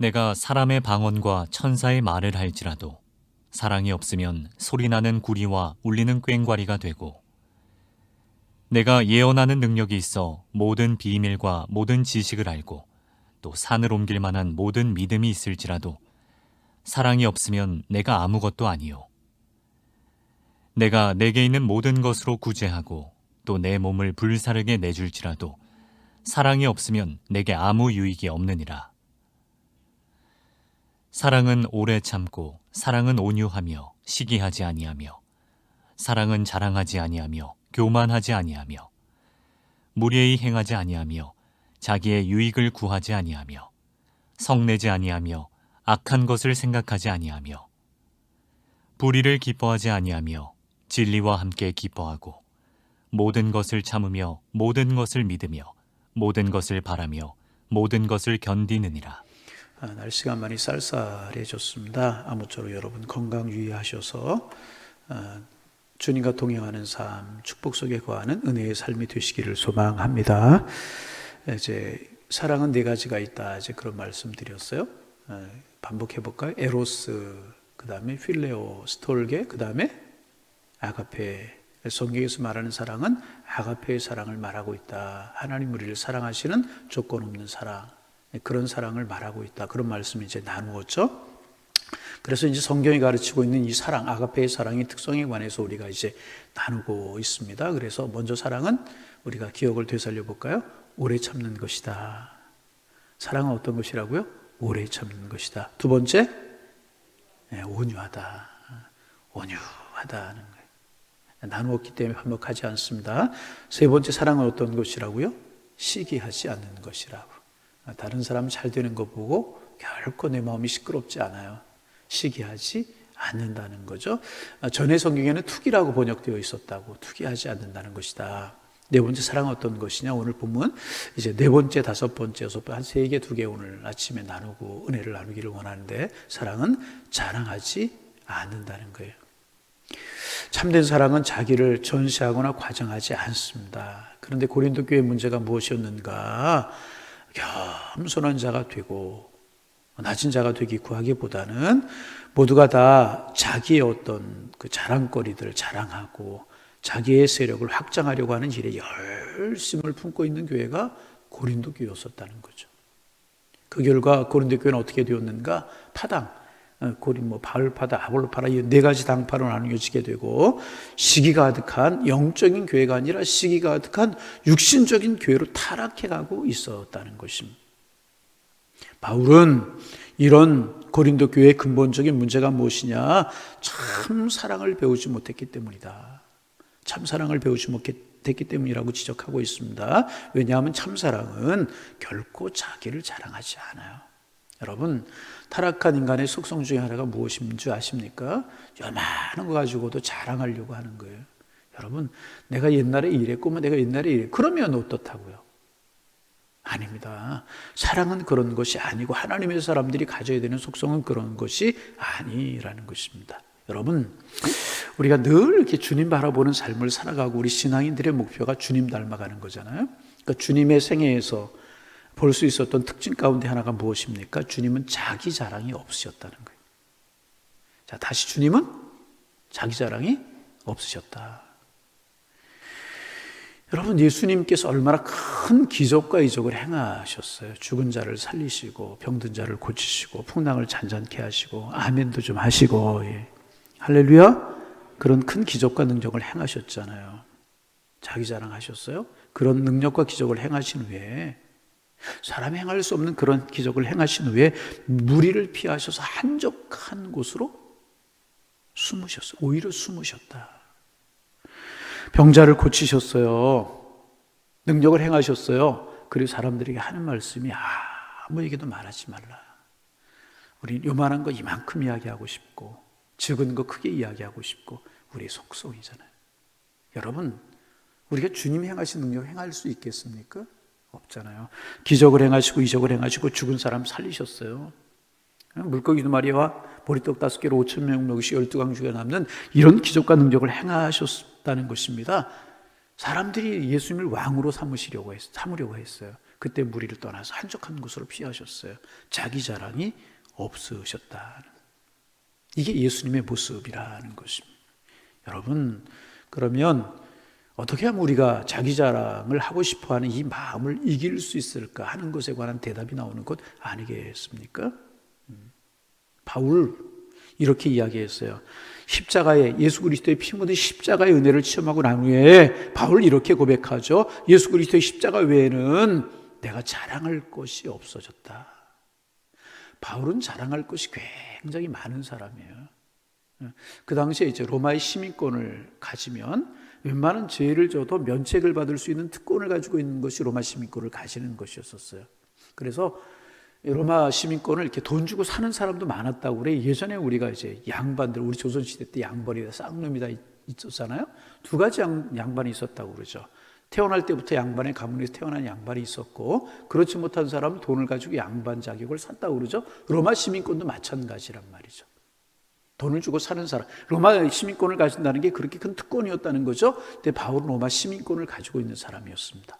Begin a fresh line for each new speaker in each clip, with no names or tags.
내가 사람의 방언과 천사의 말을 할지라도 사랑이 없으면 소리나는 구리와 울리는 꽹과리가 되고, 내가 예언하는 능력이 있어 모든 비밀과 모든 지식을 알고 또 산을 옮길 만한 모든 믿음이 있을지라도 사랑이 없으면 내가 아무것도 아니요. 내가 내게 있는 모든 것으로 구제하고 또 내 몸을 불사르게 내줄지라도 사랑이 없으면 내게 아무 유익이 없느니라. 사랑은 오래 참고 사랑은 온유하며 시기하지 아니하며 사랑은 자랑하지 아니하며 교만하지 아니하며 무례히 행하지 아니하며 자기의 유익을 구하지 아니하며 성내지 아니하며 악한 것을 생각하지 아니하며 불의를 기뻐하지 아니하며 진리와 함께 기뻐하고 모든 것을 참으며 모든 것을 믿으며 모든 것을 바라며 모든 것을 견디느니라.
날씨가 많이 쌀쌀해졌습니다. 아무쪼록 여러분 건강 유의하셔서 주님과 동행하는 삶, 축복 속에 거하는 은혜의 삶이 되시기를 소망합니다. 이제 사랑은 네 가지가 있다. 이제 그런 말씀드렸어요. 반복해 볼까요? 에로스, 그 다음에 필레오, 스톨게, 그 다음에 아가페. 성경에서 말하는 사랑은 아가페의 사랑을 말하고 있다. 하나님 우리를 사랑하시는 조건 없는 사랑, 그런 사랑을 말하고 있다. 그런 말씀을 이제 나누었죠. 그래서 이제 성경이 가르치고 있는 이 사랑, 아가페의 사랑의 특성에 관해서 우리가 이제 나누고 있습니다. 그래서 먼저 사랑은 우리가 기억을 되살려 볼까요? 오래 참는 것이다. 사랑은 어떤 것이라고요? 오래 참는 것이다. 두 번째, 온유하다. 온유하다는 거예요. 나누었기 때문에 반복하지 않습니다. 세 번째, 사랑은 어떤 것이라고요? 시기하지 않는 것이라고. 다른 사람 잘 되는 거 보고 결코 내 마음이 시끄럽지 않아요. 시기하지 않는다는 거죠. 전에 성경에는 투기라고 번역되어 있었다고. 투기하지 않는다는 것이다. 네 번째, 사랑은 어떤 것이냐? 오늘 보면 이제 네 번째, 다섯 번째, 여섯 번째, 한 세 개, 두 개 오늘 아침에 나누고 은혜를 나누기를 원하는데, 사랑은 자랑하지 않는다는 거예요. 참된 사랑은 자기를 전시하거나 과장하지 않습니다. 그런데 고린도 교회의 문제가 무엇이었는가? 겸손한 자가 되고 낮은 자가 되기 구하기보다는 모두가 다 자기의 어떤 그 자랑거리들을 자랑하고 자기의 세력을 확장하려고 하는 일에 열심을 품고 있는 교회가 고린도 교회였었다는 거죠. 그 결과 고린도 교회는 어떻게 되었는가? 파당, 바울파다, 아볼로파다, 이 네 가지 당파로 나누어지게 되고, 시기가 가득한 영적인 교회가 아니라 시기가 가득한 육신적인 교회로 타락해가고 있었다는 것입니다. 바울은 이런 고린도 교회의 근본적인 문제가 무엇이냐? 참 사랑을 배우지 못했기 때문이다. 참 사랑을 배우지 못했기 때문이라고 지적하고 있습니다. 왜냐하면 참 사랑은 결코 자기를 자랑하지 않아요. 여러분, 타락한 인간의 속성 중에 하나가 무엇인 줄 아십니까? 요만한 거 가지고도 자랑하려고 하는 거예요. 여러분, 내가 옛날에 이랬고 내가 옛날에 이랬고 그러면 어떻다고요? 아닙니다. 사랑은 그런 것이 아니고 하나님의 사람들이 가져야 되는 속성은 그런 것이 아니라는 것입니다. 여러분, 우리가 늘 이렇게 주님 바라보는 삶을 살아가고 우리 신앙인들의 목표가 주님 닮아가는 거잖아요. 그러니까 주님의 생애에서 볼 수 있었던 특징 가운데 하나가 무엇입니까? 주님은 자기 자랑이 없으셨다는 거예요. 자, 다시 주님은 자기 자랑이 없으셨다. 여러분, 예수님께서 얼마나 큰 기적과 이적을 행하셨어요. 죽은 자를 살리시고 병든 자를 고치시고 풍랑을 잔잔케 하시고 아멘도 좀 하시고, 할렐루야. 그런 큰 기적과 능력을 행하셨잖아요. 자기 자랑하셨어요? 그런 능력과 기적을 행하신 후에, 사람이 행할 수 없는 그런 기적을 행하신 후에 무리를 피하셔서 한적한 곳으로 숨으셨어요. 오히려 숨으셨다. 병자를 고치셨어요. 능력을 행하셨어요. 그리고 사람들에게 하는 말씀이 아무에게도 말하지 말라. 우린 요만한 거 이만큼 이야기하고 싶고 적은 거 크게 이야기하고 싶고 우리의 속성이잖아요. 여러분, 우리가 주님이 행하신 능력을 행할 수 있겠습니까? 없잖아요. 기적을 행하시고 이적을 행하시고 죽은 사람 살리셨어요. 물고기 2마리와 보리떡 5개로 5,000명 먹이시 12강주가 남는 이런 기적과 능력을 행하셨다는 것입니다. 사람들이 예수님을 왕으로 삼으려고 했어요. 그때 무리를 떠나서 한적한 곳으로 피하셨어요. 자기 자랑이 없으셨다. 이게 예수님의 모습이라는 것입니다. 여러분, 그러면 어떻게 하면 우리가 자기 자랑을 하고 싶어하는 이 마음을 이길 수 있을까 하는 것에 관한 대답이 나오는 것 아니겠습니까? 바울 이렇게 이야기했어요. 십자가에 예수 그리스도의 피 묻은 십자가의 은혜를 체험하고 난 후에 바울 이렇게 고백하죠. 예수 그리스도의 십자가 외에는 내가 자랑할 것이 없어졌다. 바울은 자랑할 것이 굉장히 많은 사람이에요. 그 당시에 이제 로마의 시민권을 가지면 웬만한 죄를 져도 면책을 받을 수 있는 특권을 가지고 있는 것이 로마 시민권을 가지는 것이었었어요. 그래서 로마 시민권을 이렇게 돈 주고 사는 사람도 많았다고 그래. 예전에 우리가 이제 양반들, 우리 조선시대 때 양벌이다, 쌍놈이다 있었잖아요. 두 가지 양반이 있었다고 그러죠. 태어날 때부터 양반의 가문에서 태어난 양반이 있었고, 그렇지 못한 사람은 돈을 가지고 양반 자격을 샀다고 그러죠. 로마 시민권도 마찬가지란 말이죠. 돈을 주고 사는 사람, 로마 시민권을 가진다는 게 그렇게 큰 특권이었다는 거죠. 근데 바울은 로마 시민권을 가지고 있는 사람이었습니다.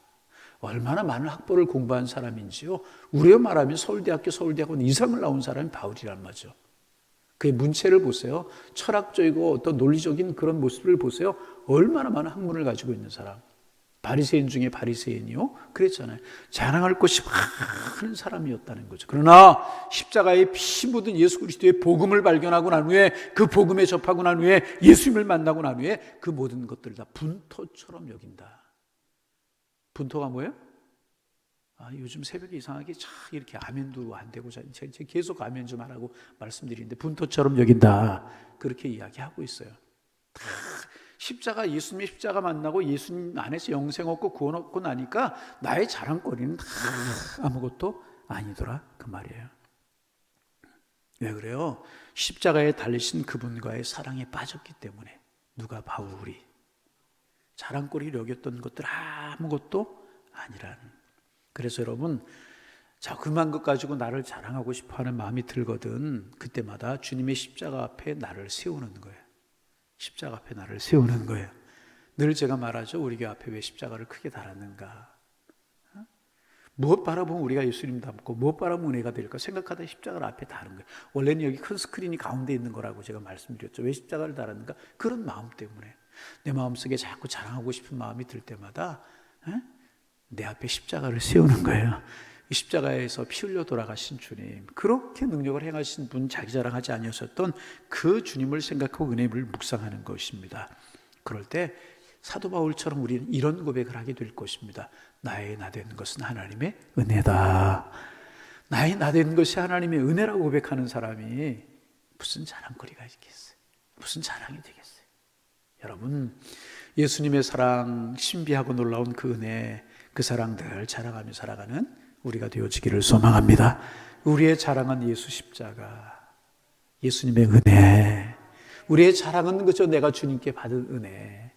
얼마나 많은 학벌을 공부한 사람인지요. 우리가 말하면 서울대학원 이상을 나온 사람이 바울이란 말이죠. 그의 문체를 보세요. 철학적이고 어떤 논리적인 그런 모습을 보세요. 얼마나 많은 학문을 가지고 있는 사람. 바리새인 중에 바리새인이요. 그랬잖아요. 자랑할 것이 많은 사람이었다는 거죠. 그러나 십자가에 피 묻은 예수 그리스도의 복음을 발견하고 난 후에, 그 복음에 접하고 난 후에, 예수님을 만나고 난 후에 그 모든 것들을 다 분토처럼 여긴다. 분토가 뭐예요? 요즘 새벽에 이상하게 이렇게 아멘도 안 되고 제가 계속 아멘 좀 하라고 말씀드리는데 분토처럼 여긴다. 그렇게 이야기하고 있어요. 십자가, 예수님의 십자가 만나고 예수님 안에서 영생 얻고 구원 얻고 나니까 나의 자랑거리는 다 아무것도 아니더라 그 말이에요. 왜 그래요? 십자가에 달리신 그분과의 사랑에 빠졌기 때문에. 누가? 바울이. 자랑거리를 여겼던 것들 아무것도 아니라는. 그래서 여러분, 자그만 것 가지고 나를 자랑하고 싶어하는 마음이 들거든 그때마다 주님의 십자가 앞에 나를 세우는 거예요. 십자가 앞에 나를 세우는 거예요. 늘 제가 말하죠. 우리 교회 앞에 왜 십자가를 크게 달았는가? 무엇 바라보면 우리가 예수님 닮고 무엇 바라보면 은혜가 될까 생각하다 십자가를 앞에 다는 거예요. 원래는 여기 큰 스크린이 가운데 있는 거라고 제가 말씀드렸죠. 왜 십자가를 달았는가? 그런 마음 때문에. 내 마음속에 자꾸 자랑하고 싶은 마음이 들 때마다 내 앞에 십자가를 세우는 거예요. 이 십자가에서 피 흘려 돌아가신 주님, 그렇게 능력을 행하신 분, 자기 자랑하지 아니하셨던 그 주님을 생각하고 은혜를 묵상하는 것입니다. 그럴 때 사도 바울처럼 우리는 이런 고백을 하게 될 것입니다. 나의 나 되는 것은 하나님의 은혜다. 나의 나 되는 것이 하나님의 은혜라고 고백하는 사람이 무슨 자랑거리가 있겠어요? 무슨 자랑이 되겠어요? 여러분, 예수님의 사랑, 신비하고 놀라운 그 은혜, 그 사랑 늘 자랑하며 살아가는 우리가 되어지기를 소망합니다. 우리의 자랑은 예수 십자가, 예수님의 은혜. 우리의 자랑은 그저 내가 주님께 받은 은혜.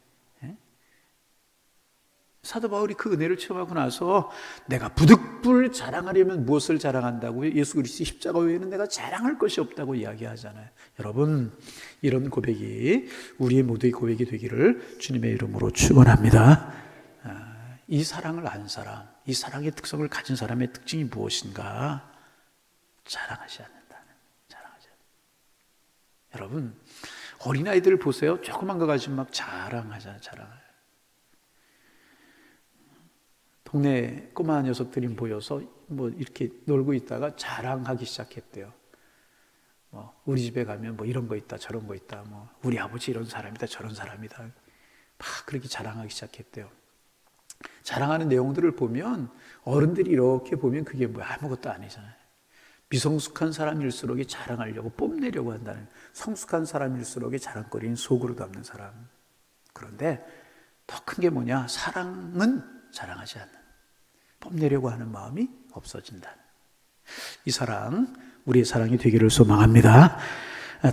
사도 바울이 그 은혜를 체험하고 나서 내가 부득불 자랑하려면 무엇을 자랑한다고요? 예수 그리스도 십자가 외에는 내가 자랑할 것이 없다고 이야기하잖아요. 여러분, 이런 고백이 우리의 모두의 고백이 되기를 주님의 이름으로 축원합니다. 이 사랑을 안 사람, 이 사랑의 특성을 가진 사람의 특징이 무엇인가? 자랑하지 않는다는. 자랑하지 않는다. 여러분, 어린아이들 보세요. 조그만 거 가지고 막 자랑하잖아요. 자랑을. 동네 꼬마 녀석들이 모여서 이렇게 놀고 있다가 자랑하기 시작했대요. 우리 집에 가면 이런 거 있다, 저런 거 있다, 우리 아버지 이런 사람이다, 저런 사람이다. 막 그렇게 자랑하기 시작했대요. 자랑하는 내용들을 보면 어른들이 이렇게 보면 그게 아무것도 아니잖아요. 미성숙한 사람일수록 자랑하려고 뽐내려고 한다는, 성숙한 사람일수록 자랑거리는 속으로 담는 사람. 그런데 더 큰 게 뭐냐? 사랑은 자랑하지 않는, 뽐내려고 하는 마음이 없어진다는. 이 사랑, 우리의 사랑이 되기를 소망합니다.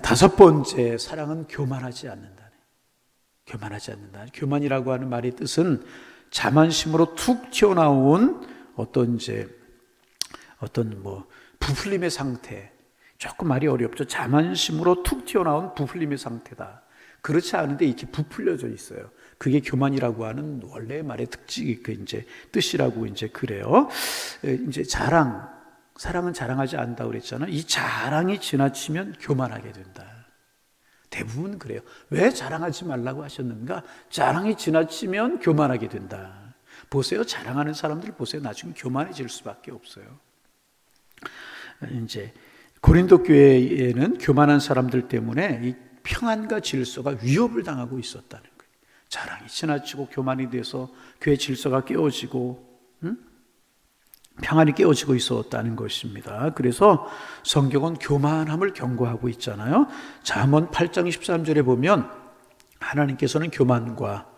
다섯 번째, 사랑은 교만하지 않는다는. 교만하지 않는다. 교만이라고 하는 말의 뜻은 자만심으로 툭 튀어나온 어떤 부풀림의 상태. 조금 말이 어렵죠. 자만심으로 툭 튀어나온 부풀림의 상태다. 그렇지 않은데 이렇게 부풀려져 있어요. 그게 교만이라고 하는 원래 말의 특징이 이제 뜻이라고 이제 그래요. 이제 사랑은 자랑하지 않는다고 그랬잖아요. 이 자랑이 지나치면 교만하게 된다. 대부분 그래요. 왜 자랑하지 말라고 하셨는가? 자랑이 지나치면 교만하게 된다. 보세요. 자랑하는 사람들 보세요. 나중에 교만해질 수밖에 없어요. 이제 고린도 교회에는 교만한 사람들 때문에 이 평안과 질서가 위협을 당하고 있었다는 거예요. 자랑이 지나치고 교만이 돼서 교회 질서가 깨어지고 평안이 깨어지고 있었다는 것입니다. 그래서 성경은 교만함을 경고하고 있잖아요. 잠언 8장 13절에 보면 하나님께서는 교만과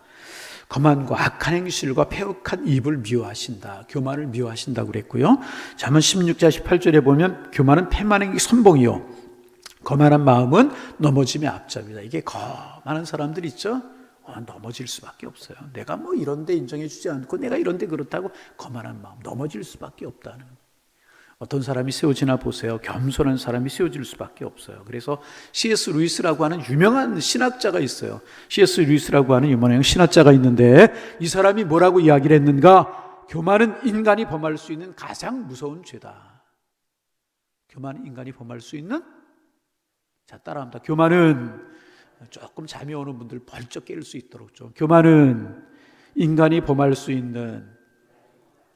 거만과 악한 행실과 패역한 입을 미워하신다. 교만을 미워하신다고 그랬고요. 잠언 16장 18절에 보면 교만은 패만행이 선봉이요 거만한 마음은 넘어짐의 앞잡이다. 이게 거만한 사람들 있죠? 넘어질 수밖에 없어요. 내가 뭐 이런데 인정해 주지 않고 내가 이런데 그렇다고 거만한 마음 넘어질 수밖에 없다는. 어떤 사람이 세워지나 보세요. 겸손한 사람이 세워질 수밖에 없어요. 그래서 C.S. 루이스라고 하는 유명한 신학자가 있어요. C.S. 루이스라고 하는 유명한 신학자가 있는데 이 사람이 뭐라고 이야기를 했는가? 교만은 인간이 범할 수 있는 가장 무서운 죄다. 교만은 인간이 범할 수 있는, 자 따라합니다. 교만은, 조금 잠이 오는 분들 벌쩍 깰 수 있도록 좀. 교만은 인간이 범할 수 있는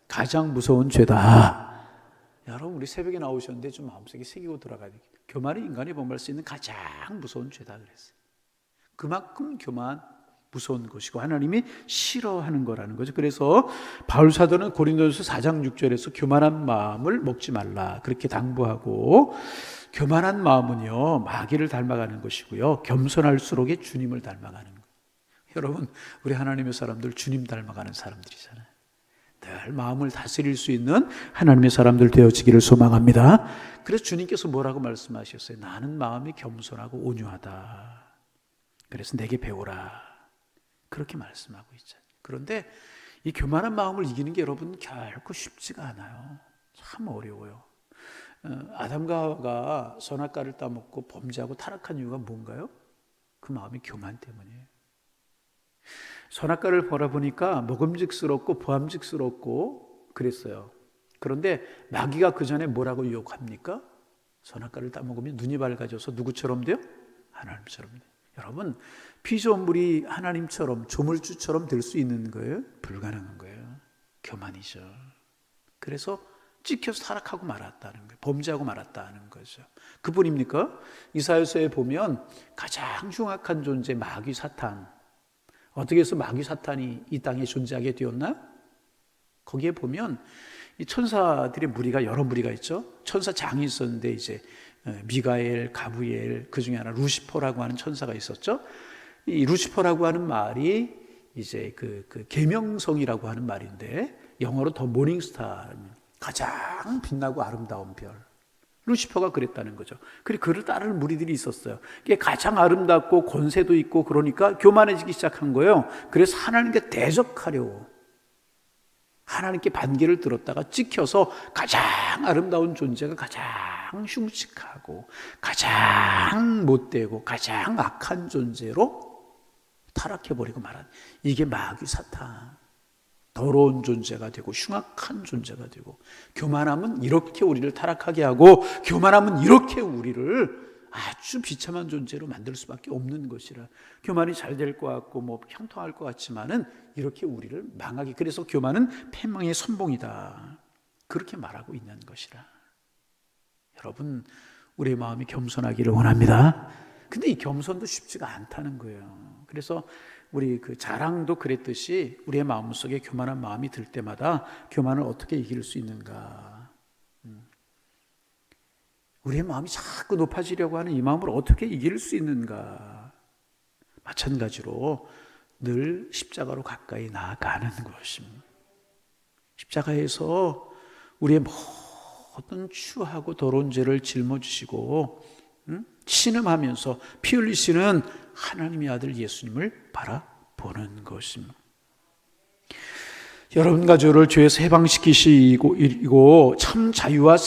가장 무서운 죄다. 여러분 우리 새벽에 나오셨는데 좀 마음속에 새기고 들어가야 돼요. 교만은 인간이 범할 수 있는 가장 무서운 죄다 그랬어요. 그만큼 교만 무서운 것이고 하나님이 싫어하는 거라는 거죠. 그래서 바울 사도는 고린도전서 4장 6절에서 교만한 마음을 먹지 말라 그렇게 당부하고, 교만한 마음은요 마귀를 닮아가는 것이고요 겸손할수록에 주님을 닮아가는 거예요. 여러분 우리 하나님의 사람들 주님 닮아가는 사람들이잖아요. 늘 마음을 다스릴 수 있는 하나님의 사람들 되어지기를 소망합니다. 그래서 주님께서 뭐라고 말씀하셨어요? 나는 마음이 겸손하고 온유하다. 그래서 내게 배우라. 그렇게 말씀하고 있잖아요. 그런데 이 교만한 마음을 이기는 게 여러분 결코 쉽지가 않아요. 참 어려워요. 아담과 하와가 선악과를 따먹고 범죄하고 타락한 이유가 뭔가요? 그 마음이 교만 때문이에요. 선악과를 바라보니까 먹음직스럽고 보암직스럽고 그랬어요. 그런데 마귀가 그 전에 뭐라고 유혹합니까? 선악과를 따먹으면 눈이 밝아져서 누구처럼 돼요? 하나님처럼 돼요. 여러분 피조물이 하나님처럼 조물주처럼 될 수 있는 거예요? 불가능한 거예요. 교만이죠. 그래서 찍혀서 타락하고 말았다는 거예요. 범죄하고 말았다는 거죠. 그뿐입니까? 이사야서에 보면 가장 흉악한 존재 마귀 사탄, 어떻게 해서 마귀 사탄이 이 땅에 존재하게 되었나? 거기에 보면 이 천사들의 무리가 여러 무리가 있죠. 천사장이 있었는데 이제 미가엘, 가브리엘, 그 중에 하나 루시퍼라고 하는 천사가 있었죠. 이 루시퍼라고 하는 말이 이제 그 계명성이라고 하는 말인데 영어로 더 모닝스타, 가장 빛나고 아름다운 별. 루시퍼가 그랬다는 거죠. 그리고 그를 따르는 무리들이 있었어요. 이게 가장 아름답고 권세도 있고 그러니까 교만해지기 시작한 거예요. 그래서 하나님께 대적하려고 하나님께 반기를 들었다가 찍혀서 가장 아름다운 존재가 가장 흉측하고 가장 못되고 가장 악한 존재로 타락해버리고 말한, 이게 마귀 사탄. 더러운 존재가 되고 흉악한 존재가 되고, 교만함은 이렇게 우리를 타락하게 하고 교만함은 이렇게 우리를 아주 비참한 존재로 만들 수밖에 없는 것이라. 교만이 잘 될 것 같고 뭐 형통할 것 같지만은 이렇게 우리를 망하게, 그래서 교만은 패망의 선봉이다 그렇게 말하고 있는 것이라. 여러분 우리의 마음이 겸손하기를 원합니다. 근데 이 겸손도 쉽지가 않다는 거예요. 그래서 우리 그 자랑도 그랬듯이 우리의 마음속에 교만한 마음이 들 때마다 교만을 어떻게 이길 수 있는가? 우리의 마음이 자꾸 높아지려고 하는 이 마음을 어떻게 이길 수 있는가? 마찬가지로 늘 십자가로 가까이 나아가는 것입니다. 십자가에서 우리의 모든 추하고 더러운 죄를 짊어지시고 신음하면서 피 흘리시는 하나님의 아들 예수님을 바라보는 것입니다. 여러분과 저를 죄에서 해방시키시고 참 자유와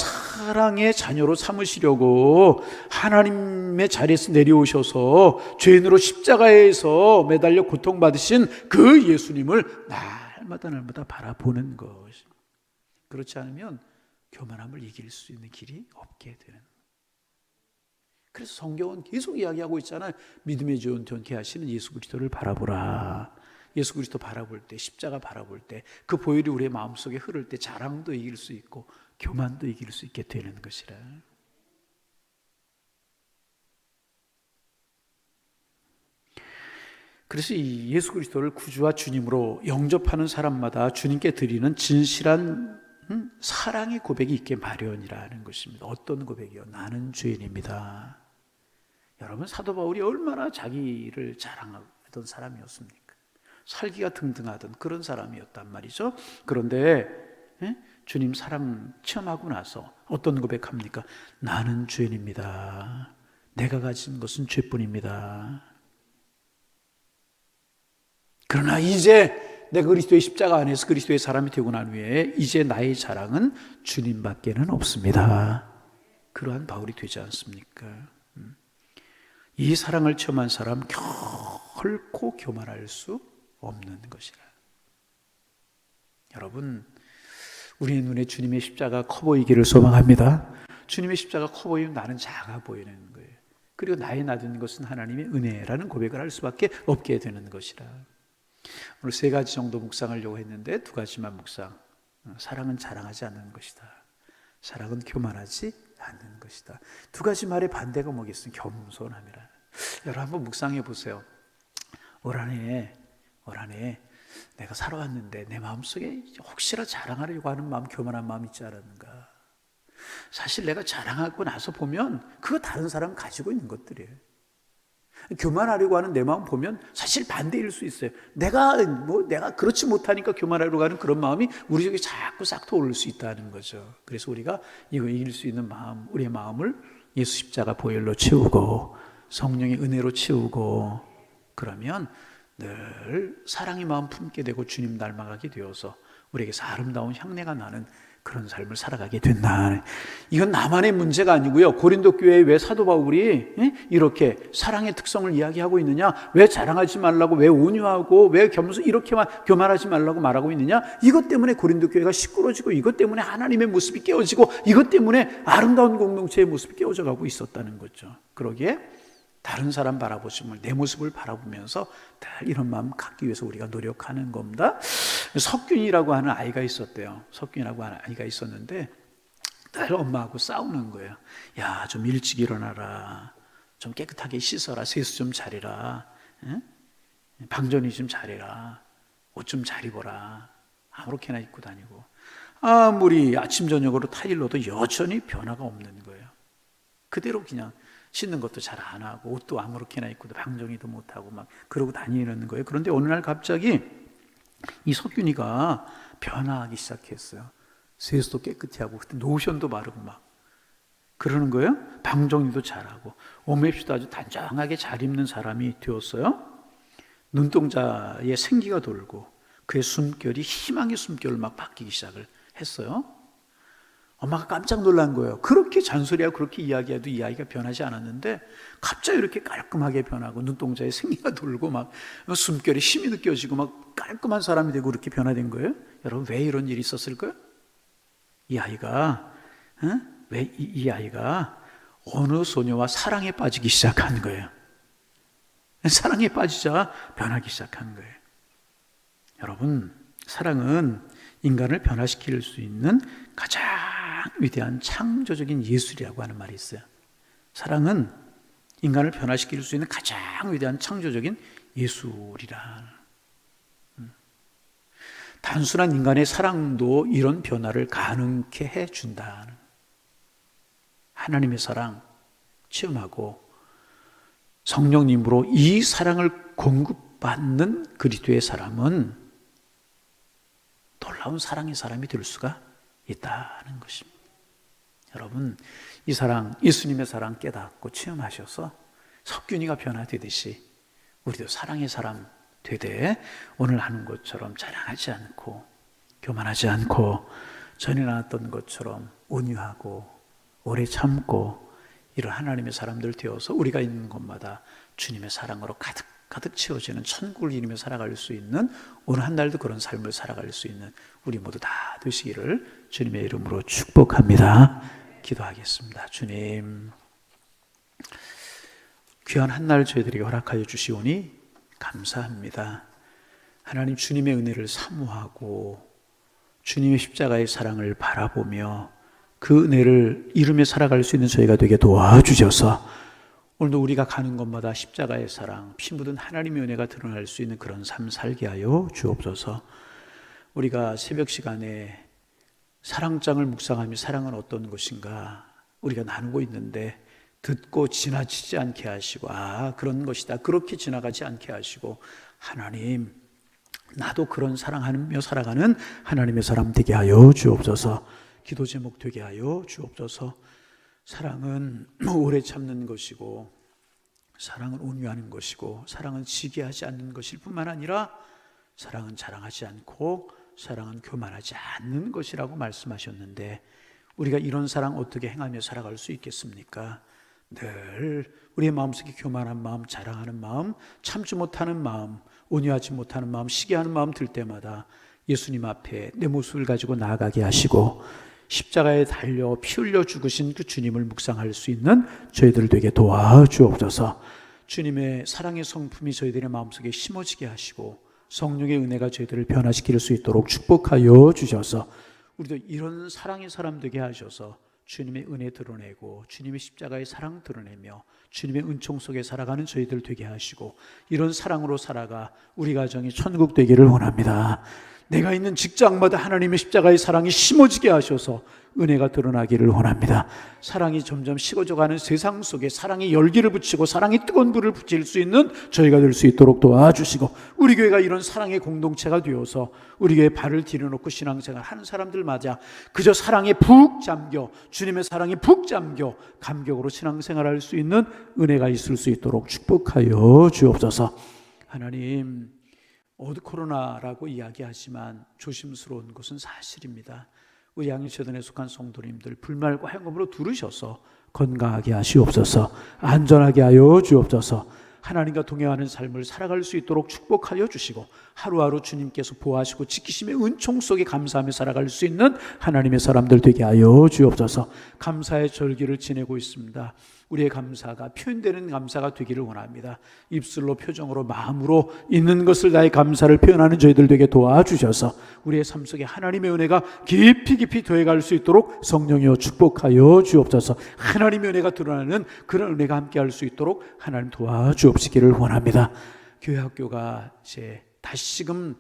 사랑의 자녀로 삼으시려고 하나님의 자리에서 내려오셔서 죄인으로 십자가에서 매달려 고통받으신 그 예수님을 날마다 바라보는 것입니다. 그렇지 않으면 교만함을 이길 수 있는 길이 없게 되는. 그래서 성경은 계속 이야기하고 있잖아요. 믿음의 존귀 하시는 예수 그리스도를 바라보라. 예수 그리스도 바라볼 때, 십자가 바라볼 때, 그 보혈이 우리의 마음속에 흐를 때 자랑도 이길 수 있고 교만도 이길 수 있게 되는 것이라. 그래서 이 예수 그리스도를 구주와 주님으로 영접하는 사람마다 주님께 드리는 진실한 사랑의 고백이 있게 마련이라는 것입니다. 어떤 고백이요? 나는 죄인입니다. 여러분, 사도 바울이 얼마나 자기를 자랑하던 사람이었습니까? 살기가 등등하던 그런 사람이었단 말이죠. 그런데 주님 사랑 체험하고 나서 어떤 고백합니까? 나는 죄인입니다. 내가 가진 것은 죄뿐입니다. 그러나 이제 내가 그리스도의 십자가 안에서 그리스도의 사람이 되고 난 후에 이제 나의 자랑은 주님밖에는 없습니다. 그러한 바울이 되지 않습니까? 이 사랑을 체험한 사람 결코 교만할 수 없는 것이라. 여러분, 우리의 눈에 주님의 십자가 커 보이기를 소망합니다. 주님의 십자가 커 보이면 나는 작아 보이는 거예요. 그리고 나의 낮은 것은 하나님의 은혜라는 고백을 할 수밖에 없게 되는 것이라. 오늘 3가지 정도 묵상하려고 했는데 2가지만 묵상. 사랑은 자랑하지 않는 것이다. 사랑은 교만하지 않는 것이다. 2가지 말의 반대가 뭐겠습니까? 겸손함이라. 여러분 한번 묵상해 보세요. 올 한해 내가 살아왔는데 내 마음속에 혹시나 자랑하려고 하는 마음, 교만한 마음 있지 않은가? 사실 내가 자랑하고 나서 보면 그거 다른 사람 가지고 있는 것들이에요. 교만하려고 하는 내 마음 보면 사실 반대일 수 있어요. 내가 그렇지 못하니까 교만하려고 하는 그런 마음이 우리 속에 자꾸 싹 트오를 수 있다는 거죠. 그래서 우리가 이거 이길 수 있는 마음, 우리의 마음을 예수 십자가 보혈로 채우고 성령의 은혜로 채우고 그러면 늘 사랑의 마음 품게 되고 주님 닮아가게 되어서 우리에게서 아름다운 향내가 나는 그런 삶을 살아가게 된다. 이건 나만의 문제가 아니고요. 고린도 교회에 왜 사도 바울이 이렇게 사랑의 특성을 이야기하고 있느냐? 왜 자랑하지 말라고, 왜 온유하고, 왜 이렇게만 교만하지 말라고 말하고 있느냐? 이것 때문에 고린도 교회가 시끄러지고, 이것 때문에 하나님의 모습이 깨어지고, 이것 때문에 아름다운 공동체의 모습이 깨어져 가고 있었다는 거죠. 그러기에 다른 사람 바라보시면 내 모습을 바라보면서 늘 이런 마음 갖기 위해서 우리가 노력하는 겁니다. 석균이라고 하는 아이가 있었대요. 석균이라고 하는 아이가 있었는데 늘 엄마하고 싸우는 거예요. 야, 좀 일찍 일어나라. 좀 깨끗하게 씻어라. 세수 좀 잘해라. 방전이 좀 잘해라. 옷 좀 잘 입어라. 아무렇게나 입고 다니고. 아무리 아침 저녁으로 타일러도 여전히 변화가 없는 거예요. 그대로 그냥 씻는 것도 잘 안 하고 옷도 아무렇게나 입고 방정이도 못하고 막 그러고 다니는 거예요. 그런데 어느 날 갑자기 이 석균이가 변화하기 시작했어요. 세수도 깨끗이 하고 그때 로션도 바르고 막 그러는 거예요. 방정이도 잘하고 옷맵시도 아주 단정하게 잘 입는 사람이 되었어요. 눈동자에 생기가 돌고 그의 숨결이 희망의 숨결을 막 바뀌기 시작을 했어요. 엄마가 깜짝 놀란 거예요. 그렇게 잔소리하고 그렇게 이야기해도 이 아이가 변하지 않았는데 갑자기 이렇게 깔끔하게 변하고 눈동자에 생기가 돌고 막 숨결에 힘이 느껴지고 막 깔끔한 사람이 되고 그렇게 변화된 거예요. 여러분 왜 이런 일이 있었을까요? 이 아이가 이 아이가 어느 소녀와 사랑에 빠지기 시작한 거예요. 사랑에 빠지자 변하기 시작한 거예요. 여러분 사랑은 인간을 변화시킬 수 있는 가장 위대한 창조적인 예술이라고 하는 말이 있어요. 사랑은 인간을 변화시킬 수 있는 가장 위대한 창조적인 예술이라. 단순한 인간의 사랑도 이런 변화를 가능케 해준다. 하나님의 사랑 체험하고 성령님으로 이 사랑을 공급받는 그리스도의 사람은 놀라운 사랑의 사람이 될 수가 있다는 것입니다. 여러분, 이 사랑, 예수님의 사랑 깨닫고 체험하셔서 석균이가 변화되듯이 우리도 사랑의 사람 되되 오늘 하는 것처럼 자랑하지 않고 교만하지 않고 전에 나왔던 것처럼 온유하고 오래 참고 이런 하나님의 사람들 되어서 우리가 있는 곳마다 주님의 사랑으로 가득 채워지는 천국을 이루며 살아갈 수 있는, 오늘 한 날도 그런 삶을 살아갈 수 있는 우리 모두 다 되시기를 주님의 이름으로 축복합니다. 기도하겠습니다. 주님, 귀한 한 날 저희들에게 허락하여 주시오니 감사합니다. 하나님, 주님의 은혜를 사모하고 주님의 십자가의 사랑을 바라보며 그 은혜를 이루며 살아갈 수 있는 저희가 되게 도와주셔서 오늘도 우리가 가는 곳마다 십자가의 사랑, 피 묻은 하나님의 은혜가 드러날 수 있는 그런 삶 살게 하여 주옵소서. 우리가 새벽 시간에 사랑장을 묵상하며 사랑은 어떤 것인가 우리가 나누고 있는데 듣고 지나치지 않게 하시고, 그런 것이다, 그렇게 지나가지 않게 하시고, 하나님, 나도 그런 사랑하며 살아가는 하나님의 사람 되게 하여 주옵소서. 기도 제목 되게 하여 주옵소서. 사랑은 오래 참는 것이고, 사랑은 온유하는 것이고, 사랑은 지게 하지 않는 것일 뿐만 아니라 사랑은 자랑하지 않고 사랑은 교만하지 않는 것이라고 말씀하셨는데, 우리가 이런 사랑 어떻게 행하며 살아갈 수 있겠습니까? 늘 우리의 마음속에 교만한 마음, 자랑하는 마음, 참지 못하는 마음, 온유하지 못하는 마음, 시기하는 마음 들 때마다 예수님 앞에 내 모습을 가지고 나아가게 하시고, 십자가에 달려 피 흘려 죽으신 그 주님을 묵상할 수 있는 저희들 되게 도와주옵소서. 주님의 사랑의 성품이 저희들의 마음속에 심어지게 하시고 성령의 은혜가 저희들을 변화시킬 수 있도록 축복하여 주셔서 우리도 이런 사랑의 사람 되게 하셔서 주님의 은혜 드러내고 주님의 십자가의 사랑 드러내며 주님의 은총 속에 살아가는 저희들 되게 하시고, 이런 사랑으로 살아가 우리 가정이 천국 되기를 원합니다. 내가 있는 직장마다 하나님의 십자가의 사랑이 심어지게 하셔서 은혜가 드러나기를 원합니다. 사랑이 점점 식어져가는 세상 속에 사랑이 열기를 붙이고 사랑이 뜨거운 불을 붙일 수 있는 저희가 될 수 있도록 도와주시고, 우리 교회가 이런 사랑의 공동체가 되어서 우리 교회에 발을 들여놓고 신앙생활 하는 사람들 맞아 그저 사랑에 푹 잠겨, 주님의 사랑에 푹 잠겨 감격으로 신앙생활할 수 있는 은혜가 있을 수 있도록 축복하여 주옵소서. 하나님, 코로나라고 이야기하지만 조심스러운 것은 사실입니다. 우리 양일체단에 속한 성도님들 불말과 행음으로 들으셔서 건강하게 하시옵소서. 안전하게 하여 주옵소서. 하나님과 동행하는 삶을 살아갈 수 있도록 축복하여 주시고, 하루하루 주님께서 보호하시고 지키심의 은총 속에 감사하며 살아갈 수 있는 하나님의 사람들 되게 하여 주옵소서. 감사의 절기를 지내고 있습니다. 우리의 감사가 표현되는 감사가 되기를 원합니다. 입술로, 표정으로, 마음으로 있는 것을 다해 감사를 표현하는 저희들 되게 도와주셔서 우리의 삶 속에 하나님의 은혜가 깊이 더해갈 수 있도록 성령이여 축복하여 주옵소서. 하나님의 은혜가 드러나는 그런 은혜가 함께할 수 있도록 하나님 도와주옵시기를 원합니다. 교회 학교가 이제 다시금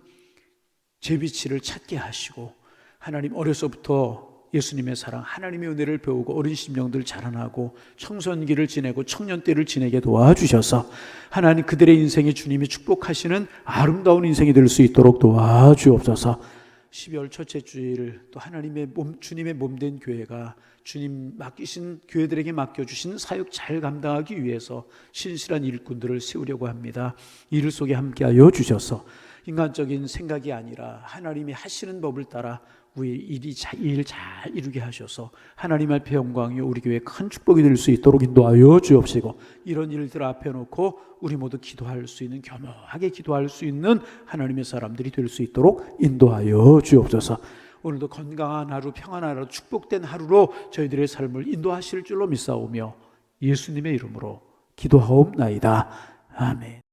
제 위치를 찾게 하시고, 하나님 어려서부터 예수님의 사랑, 하나님의 은혜를 배우고 어린 심령들 자라나고 청소년기를 지내고 청년 때를 지내게 도와주셔서 하나님 그들의 인생에 주님이 축복하시는 아름다운 인생이 될 수 있도록 도와주옵소서. 12월 첫째 주일 또 하나님의 주님의 몸된 교회가 주님 맡기신 교회들에게 맡겨주신 사역 잘 감당하기 위해서 신실한 일꾼들을 세우려고 합니다. 일 속에 함께하여 주셔서 인간적인 생각이 아니라 하나님이 하시는 법을 따라 우리 일 잘 이루게 하셔서 하나님 앞에 영광이요 우리 교회에 큰 축복이 될 수 있도록 인도하여 주옵시고, 이런 일들 앞에 놓고 우리 모두 기도할 수 있는, 겸허하게 기도할 수 있는 하나님의 사람들이 될 수 있도록 인도하여 주옵소서. 오늘도 건강한 하루, 평안한 하루, 축복된 하루로 저희들의 삶을 인도하실 줄로 믿사오며 예수님의 이름으로 기도하옵나이다. 아멘.